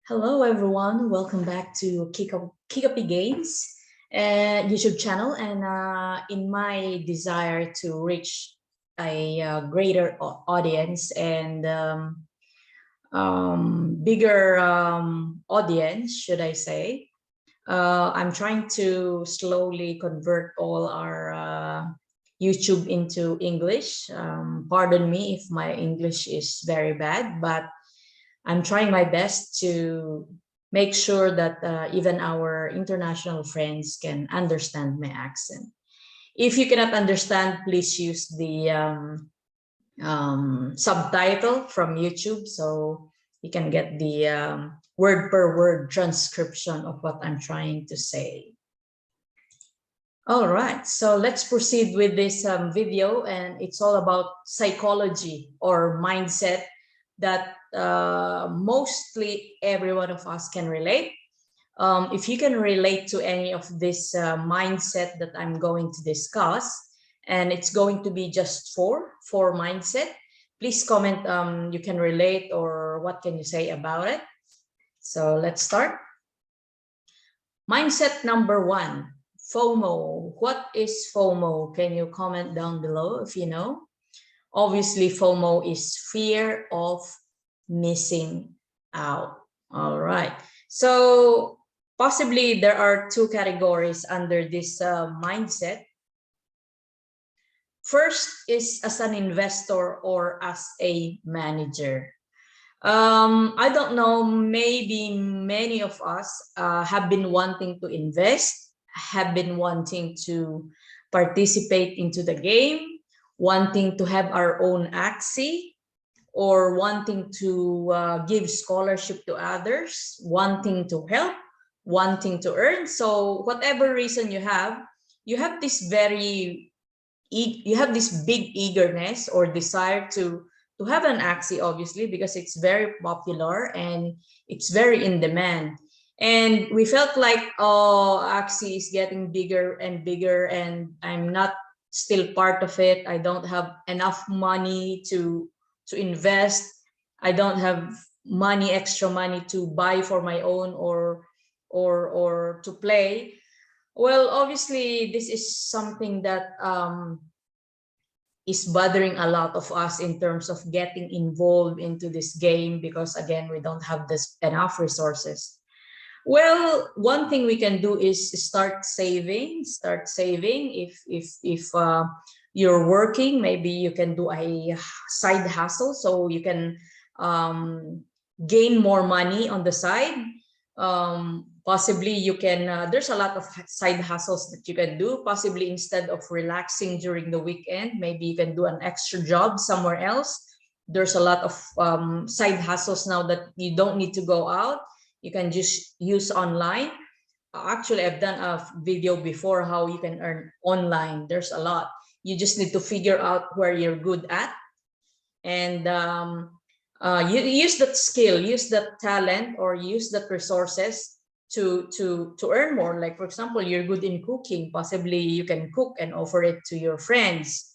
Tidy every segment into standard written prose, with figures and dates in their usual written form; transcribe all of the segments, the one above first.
Hello, everyone. Welcome back to Kick Up Games YouTube channel. And in my desire to reach a greater audience and bigger audience, should I say, I'm trying to slowly convert all our YouTube into English. Pardon me if my English is very bad, but I'm trying my best to make sure that even our international friends can understand my accent. If you cannot understand, please use the subtitle from YouTube so you can get the word per word transcription of what I'm trying to say. All right, so let's proceed with this video, and it's all about psychology or mindset that mostly every one of us can relate. If you can relate to any of this mindset that I'm going to discuss, and it's going to be just four mindset, please comment you can relate or what can you say about it. So let's start. Mindset number one, FOMO. What is FOMO? Can you comment down below if you know? Obviously, FOMO is fear of missing out. All right. So possibly there are two categories under this mindset. First is as an investor or as a manager. I don't know, maybe many of us have been wanting to invest, have been wanting to participate into the game, wanting to have our own Axie, or wanting to give scholarship to others, wanting to help, wanting to earn. So whatever reason you have this big eagerness or desire to have an Axie, obviously, because it's very popular and it's very in demand. And we felt like, oh, Axie is getting bigger and bigger, and I'm not still part of it. I don't have enough money to invest. I don't have extra money to buy for my own or to play. Well, obviously, this is something that is bothering a lot of us in terms of getting involved into this game because, again, we don't have enough resources. Well, one thing we can do is start saving. If you're working, maybe you can do a side hustle so you can gain more money on the side. Possibly you can, there's a lot of side hustles that you can do. Possibly instead of relaxing during the weekend, maybe you can do an extra job somewhere else. There's a lot of side hustles now that you don't need to go out. You can just use online. Actually, I've done a video before how you can earn online. There's a lot. You just need to figure out where you're good at, and you use that skill, use that talent, or use that resources to earn more. Like, for example, you're good in cooking. Possibly you can cook and offer it to your friends.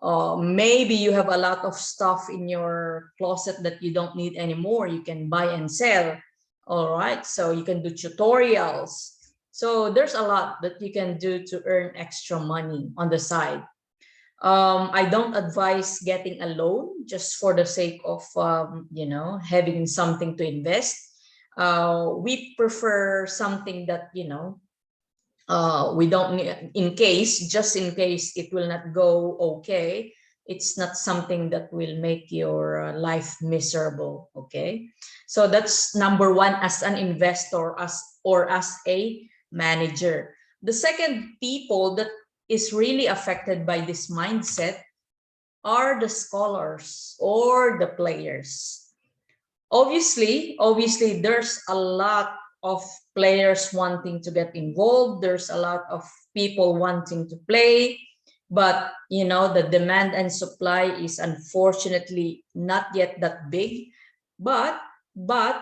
Maybe you have a lot of stuff in your closet that you don't need anymore. You can buy and sell. All right, so you can do tutorials. So there's a lot that you can do to earn extra money on the side. I don't advise getting a loan just for the sake of having something to invest. We prefer something that we don't need, just in case it will not go okay. It's not something that will make your life miserable. Okay, so that's number one as an investor, as a manager. The second people that is really affected by this mindset are the scholars or the players. Obviously, there's a lot of players wanting to get involved. There's a lot of people wanting to play, but the demand and supply is unfortunately not yet that big. But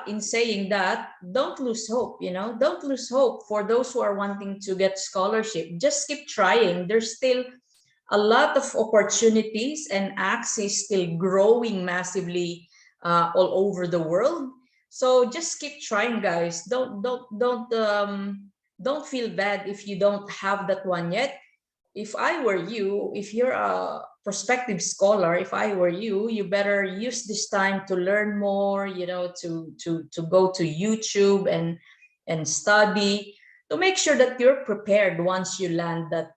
in saying that, don't lose hope. Don't lose hope for those who are wanting to get scholarship. Just keep trying. There's still a lot of opportunities, and Axie is still growing massively all over the world. So just keep trying, guys. Don't feel bad if you don't have that one yet. If I were you, if you're a prospective scholar, if I were you, you better use this time to learn more, you know, to go to YouTube and study, to make sure that you're prepared once you land that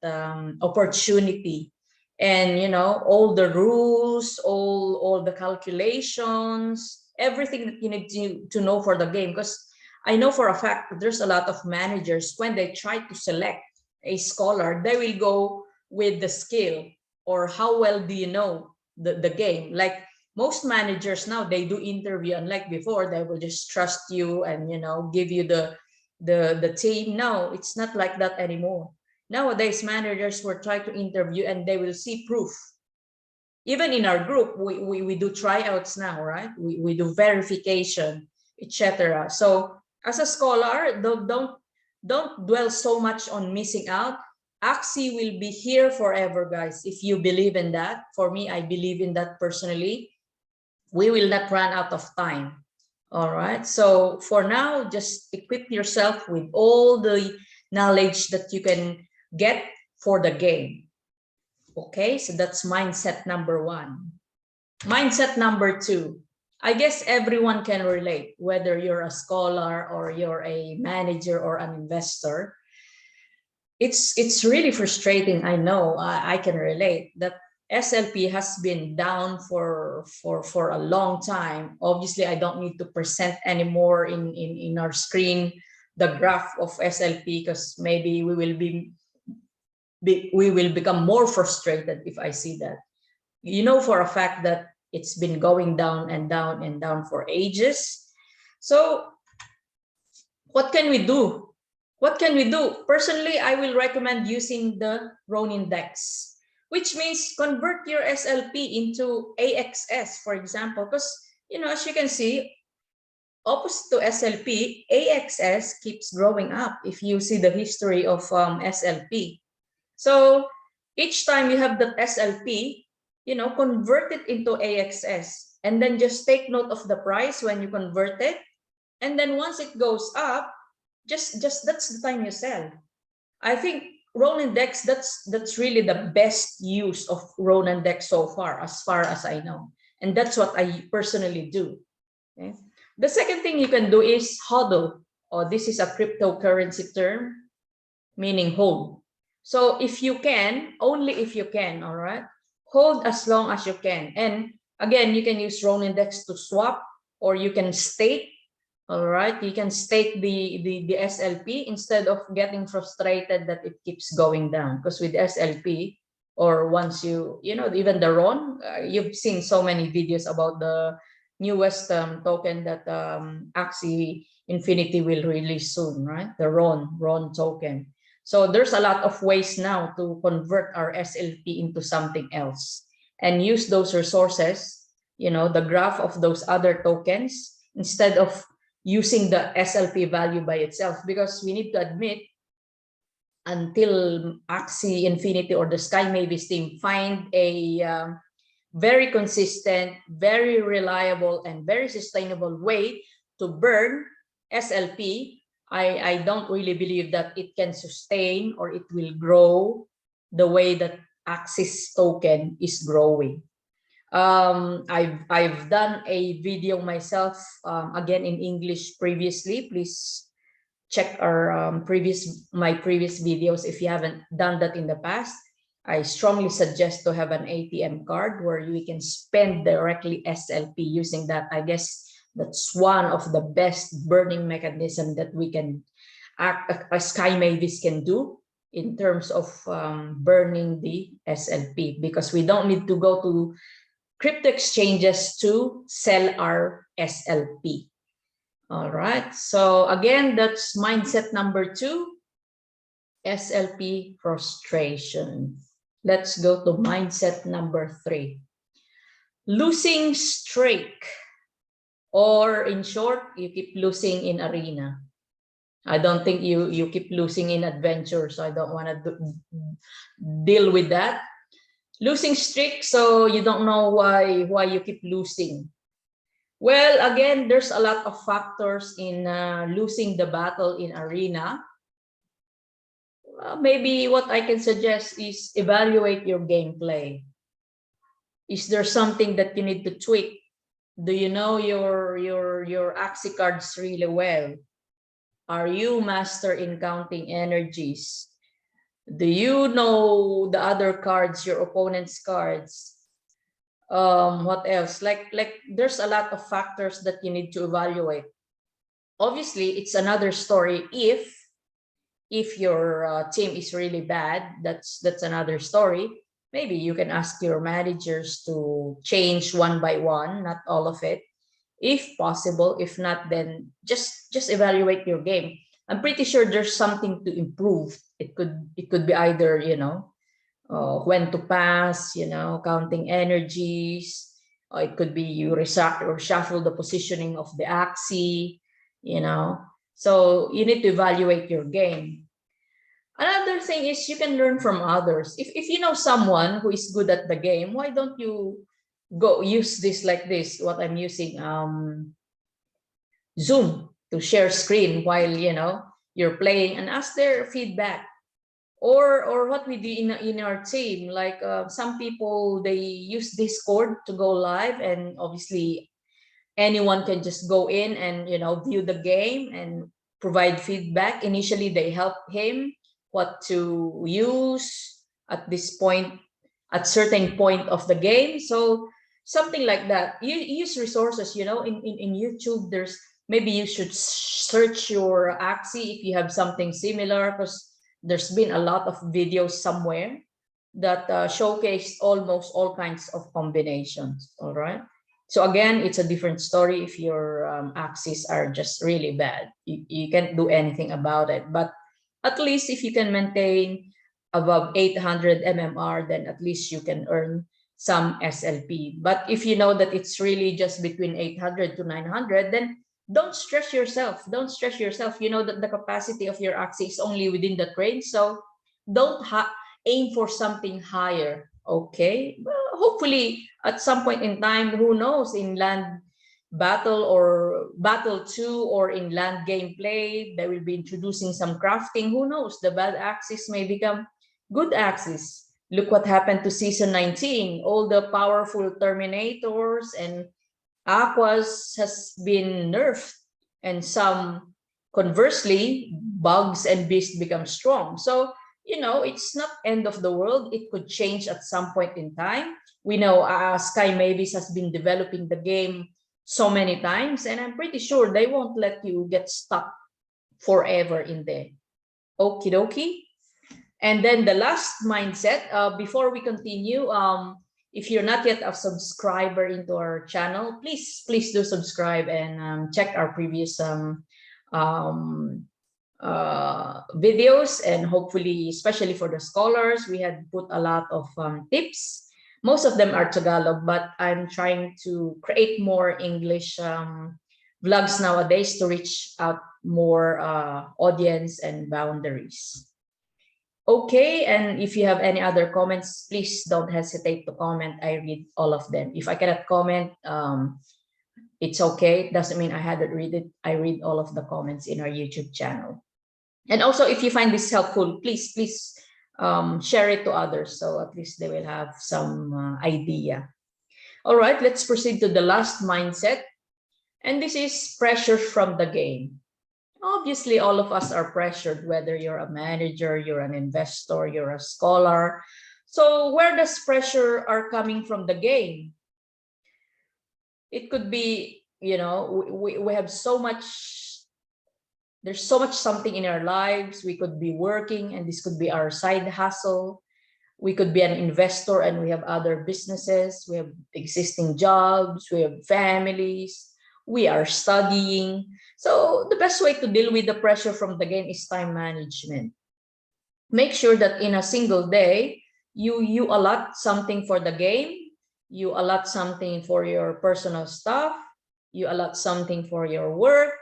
opportunity. And, you know, all the rules, all the calculations, everything that you need to know for the game. Because I know for a fact that there's a lot of managers, when they try to select a scholar, they will go with the skill, or how well do you know the game. Like most managers now, they do interview, unlike before, they will just trust you and, you know, give you the team. No, it's not like that anymore. Nowadays, managers will try to interview and they will see proof. Even in our group, we do tryouts now, right? We do verification, etc. So as a scholar, don't dwell so much on missing out. Axie will be here forever, guys, if you believe in that. For me, I believe in that personally. We will not run out of time. All right. So for now, just equip yourself with all the knowledge that you can get for the game. Okay, so that's mindset number one. Mindset number two. I guess everyone can relate, whether you're a scholar or you're a manager or an investor. It's really frustrating. I know, I can relate that SLP has been down for a long time. Obviously, I don't need to present anymore in our screen the graph of SLP, because maybe we will become more frustrated if I see that. You know for a fact that it's been going down and down and down for ages. So what can we do? What can we do? Personally, I will recommend using the Ronin DEX, which means convert your SLP into AXS, for example, because, you know, as you can see, opposite to SLP, AXS keeps growing up if you see the history of SLP. So each time you have the SLP, you know, convert it into AXS, and then just take note of the price when you convert it. And then once it goes up, just that's the time you sell. I think Ronin Dex, that's really the best use of Ronin Dex so far as I know. And that's what I personally do. Okay? The second thing you can do is HODL. Oh, this is a cryptocurrency term, meaning hold. So if you can, only if you can, all right, hold as long as you can. And again, you can use Ronin Dex to swap, or you can stake. All right, you can stake the SLP instead of getting frustrated that it keeps going down. Because with SLP, or once you know, even the RON, you've seen so many videos about the newest token that Axie Infinity will release soon, right? The RON token. So there's a lot of ways now to convert our SLP into something else and use those resources, you know, the graph of those other tokens, instead of using the SLP value by itself. Because we need to admit, until Axie Infinity or the Sky Mavis team find a very consistent, very reliable, and very sustainable way to burn SLP, I don't really believe that it can sustain or it will grow the way that Axis token is growing. I've done a video myself, again in English previously. Please check our my previous videos if you haven't done that in the past. I strongly suggest to have an ATM card where we can spend directly SLP using that. I guess that's one of the best burning mechanism that we can a Sky Mavis can do in terms of burning the SLP, because we don't need to go to crypto exchanges to sell our SLP. All right. So again, that's mindset number two, SLP frustration. Let's go to mindset number three, losing streak. Or in short, you keep losing in arena. I don't think you keep losing in adventure, so I don't want to deal with that. Losing streak, so you don't know why you keep losing. Well, again, there's a lot of factors in losing the battle in arena. Maybe what I can suggest is evaluate your gameplay. Is there something that you need to tweak? Do you know your Axie cards really well? Are you master in counting energies? Do you know the other cards, your opponent's cards? What else? Like there's a lot of factors that you need to evaluate. Obviously, it's another story if your team is really bad. That's another story. Maybe you can ask your managers to change one by one, not all of it, if possible. If not, then just evaluate your game. I'm pretty sure there's something to improve. It could be either, when to pass, counting energies. Or it could be you reshuffle the positioning of the axis, you know. So you need to evaluate your game. Another thing is you can learn from others. If you know someone who is good at the game, why don't you go use this like this? What I'm using, Zoom, to share screen while you're playing and ask their feedback. Or what we do in our team, like some people, they use Discord to go live, and obviously anyone can just go in and view the game and provide feedback. Initially they help him what to use at this point, at certain point of the game. So something like that. You use resources, in YouTube. There's, maybe you should search your Axie if you have something similar, because there's been a lot of videos somewhere that showcase almost all kinds of combinations. All right. So again, it's a different story if your axes are just really bad. You can't do anything about it. But at least if you can maintain above 800 mmR, then at least you can earn some SLP. But if you know that it's really just between 800 to 900, then don't stress yourself. Don't stress yourself. You know that the capacity of your axis is only within that range. So don't aim for something higher. Okay, well, hopefully at some point in time, who knows, in land battle or battle 2 or in land gameplay, they will be introducing some crafting. Who knows, the bad axis may become good axis. Look what happened to season 19. All the powerful terminators and aquas has been nerfed, and some, conversely, bugs and beasts become strong. So it's not end of the world. It could change at some point in time. We know Sky Mavis has been developing the game so many times, and I'm pretty sure they won't let you get stuck forever in there. Okie dokie. And then the last mindset, before we continue, if you're not yet a subscriber into our channel, please do subscribe and check our previous videos. And hopefully, especially for the scholars, we had put a lot of tips. Most of them are Tagalog, but I'm trying to create more English vlogs nowadays to reach out more audience and boundaries. Okay, and if you have any other comments, please don't hesitate to comment. I read all of them. If I cannot comment, it's okay. It doesn't mean I hadn't read it. I read all of the comments in our YouTube channel. And also, if you find this helpful, please share it to others, so at least they will have some idea. All right, let's proceed to the last mindset. And this is pressure from the game. Obviously, all of us are pressured, whether you're a manager, you're an investor, you're a scholar. So where does pressure are coming from the game? It could be, we have so much, there's so much something in our lives. We could be working and this could be our side hustle. We could be an investor and we have other businesses. We have existing jobs, we have families, we are studying. So the best way to deal with the pressure from the game is time management. Make sure that in a single day, you allot something for the game, you allot something for your personal stuff, you allot something for your work,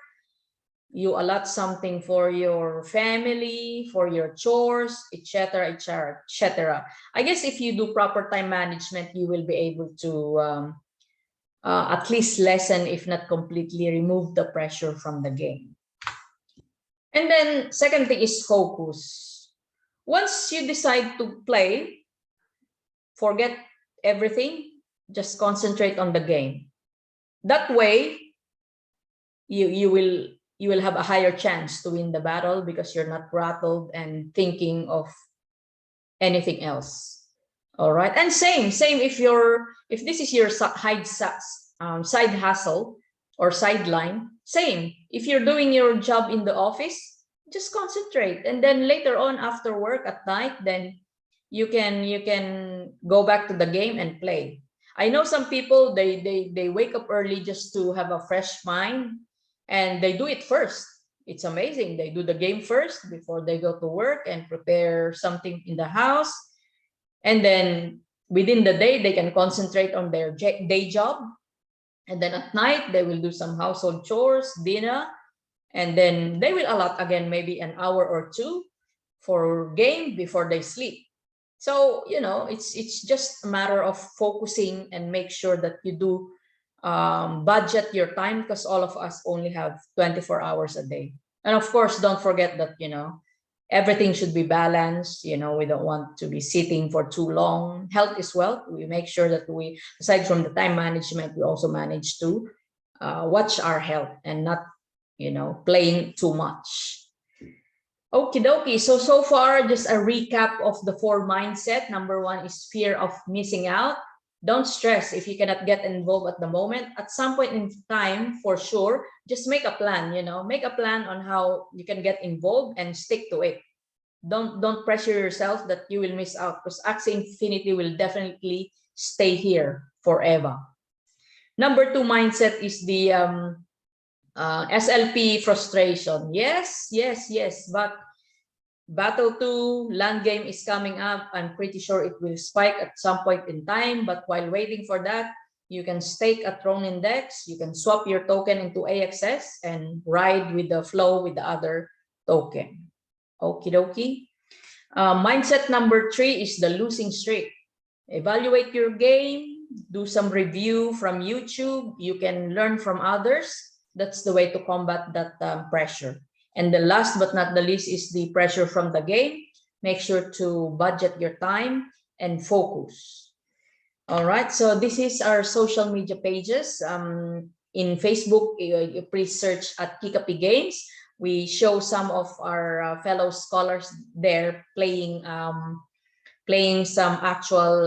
you allot something for your family, for your chores, etc., etc., etc. I guess if you do proper time management, you will be able to at least lessen, if not completely remove the pressure from the game. And then second thing is focus. Once you decide to play, forget everything, just concentrate on the game. That way, you will have a higher chance to win the battle because you're not rattled and thinking of anything else. All right, and same if this is your side hustle or sideline, same. If you're doing your job in the office, just concentrate, and then later on after work at night, then you can go back to the game and play. I know some people, they wake up early just to have a fresh mind, and they do it first. It's amazing. They do the game first before they go to work and prepare something in the house, and then within the day they can concentrate on their day job, and then at night they will do some household chores, dinner, and then they will allot again maybe an hour or two for game before they sleep. So it's just a matter of focusing and make sure that you do budget your time, because all of us only have 24 hours a day. And of course, don't forget that everything should be balanced. We don't want to be sitting for too long. Health is wealth. We make sure that we, aside from the time management, we also manage to watch our health and not playing too much. Okie dokie. So far, just a recap of the 4 mindset. Number 1 is fear of missing out. Don't stress if you cannot get involved at the moment. At some point in time, for sure, just make a plan. Make a plan on how you can get involved and stick to it. Don't pressure yourself that you will miss out, because Axie Infinity will definitely stay here forever. Number 2 mindset is the SLP frustration. Yes, but Battle 2 land game is coming up. I'm pretty sure it will spike at some point in time, but while waiting for that, you can stake at Ronin decks. You can swap your token into AXS and ride with the flow with the other token. Okie dokie. Mindset number 3 is the losing streak. Evaluate your game, do some review from YouTube. You can learn from others. That's the way to combat that pressure. And the last but not the least is the pressure from the game. Make sure to budget your time and focus. All right, so this is our social media pages. In Facebook, you please search at Kikapi Games. We show some of our fellow scholars there playing some actual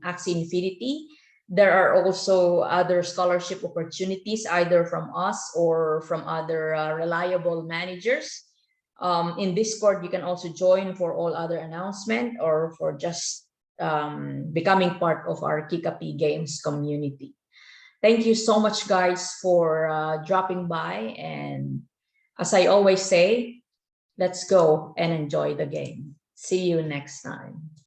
Axie Infinity. There are also other scholarship opportunities, either from us or from other reliable managers. In Discord, you can also join for all other announcement or for just becoming part of our Kikapi Games community. Thank you so much, guys, for dropping by. And as I always say, let's go and enjoy the game. See you next time.